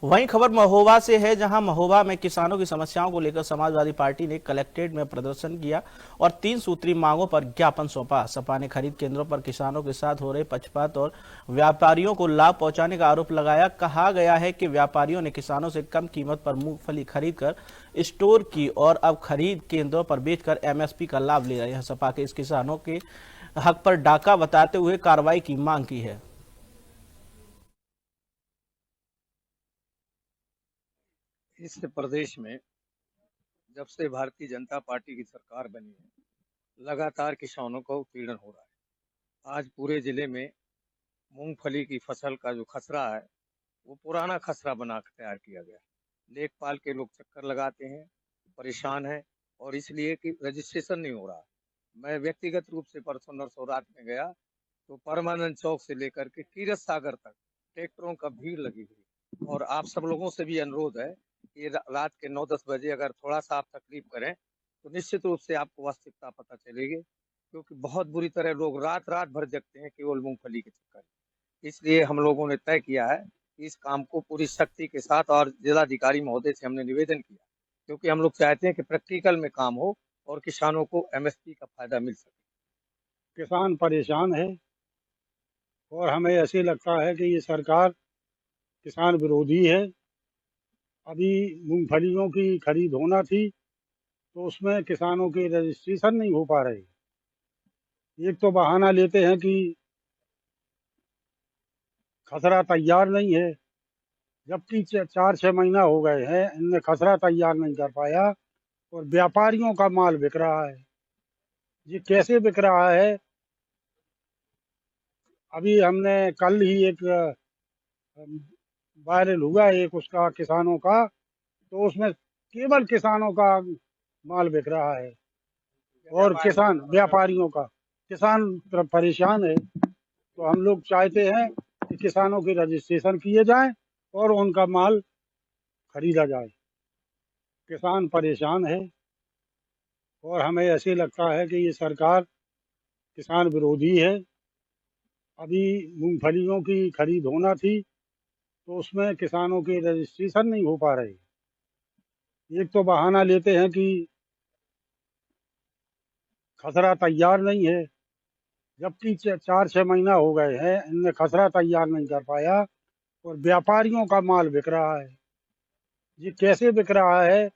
वहीं खबर महोबा से है, जहां महोबा में किसानों की समस्याओं को लेकर समाजवादी पार्टी ने कलेक्ट्रेट में प्रदर्शन किया और 3 सूत्री मांगों पर ज्ञापन सौंपा। सपा ने खरीद केंद्रों पर किसानों के साथ हो रहे पक्षपात और व्यापारियों को लाभ पहुंचाने का आरोप लगाया। कहा गया है कि व्यापारियों ने किसानों से कम कीमत पर मूंगफली खरीद कर स्टोर की और अब खरीद केंद्रों पर बेचकर एमएसपी का लाभ ले रहे हैं। सपा के इस किसानों के हक पर डाका बताते हुए कार्रवाई की मांग की है। इस प्रदेश में जब से भारतीय जनता पार्टी की सरकार बनी है, लगातार किसानों का उत्पीड़न हो रहा है। आज पूरे जिले में मूंगफली की फसल का जो खसरा है, वो पुराना खसरा बना कर तैयार किया गया है। लेखपाल के लोग चक्कर लगाते हैं, परेशान हैं और इसलिए कि रजिस्ट्रेशन नहीं हो रहा। मैं व्यक्तिगत रूप से परसों नरसों रात में गया तो परमानंद चौक से लेकर के कीरत सागर तक ट्रैक्टरों का भीड़ लगी हुई। और आप सब लोगों से भी अनुरोध है कि रात के 9-10 बजे अगर थोड़ा सा आप तकलीफ करें तो निश्चित रूप से आपको वास्तविकता पता चलेगी, क्योंकि बहुत बुरी तरह लोग रात रात भर जगते हैं केवल मूंगफली के चक्कर में। इसलिए हम लोगों ने तय किया है कि इस काम को पूरी शक्ति के साथ, और जिलाधिकारी महोदय से हमने निवेदन किया, क्योंकि हम लोग चाहते हैं कि प्रैक्टिकल में काम हो और किसानों को एमएसपी का फायदा मिल सके। किसान परेशान है और हमें ऐसे लगता है कि ये सरकार किसान विरोधी है। अभी मूंगफलियों की खरीद होना थी तो उसमें किसानों के रजिस्ट्रेशन नहीं हो पा रहे। एक तो बहाना लेते हैं कि खसरा तैयार नहीं है, जबकि 4-6 महीना हो गए हैं इनने खसरा तैयार नहीं कर पाया और व्यापारियों का माल बिक रहा है। ये कैसे बिक रहा है? अभी हमने कल ही एक वायरल हुआ एक उसका किसानों का, तो उसमें केवल किसानों का माल बिक रहा है और किसान व्यापारियों का। किसान परेशान है, तो हम लोग चाहते हैं कि किसानों के रजिस्ट्रेशन किए जाएं और उनका माल खरीदा जाए। किसान परेशान है और हमें ऐसे लगता है कि ये सरकार किसान विरोधी है। अभी मूंगफलियों की खरीद होना थी तो उसमें किसानों के रजिस्ट्रेशन नहीं हो पा रहे। एक तो बहाना लेते हैं कि खसरा तैयार नहीं है, जबकि 4-6 महीना हो गए हैं इनने खसरा तैयार नहीं कर पाया और व्यापारियों का माल बिक रहा है। ये कैसे बिक रहा है?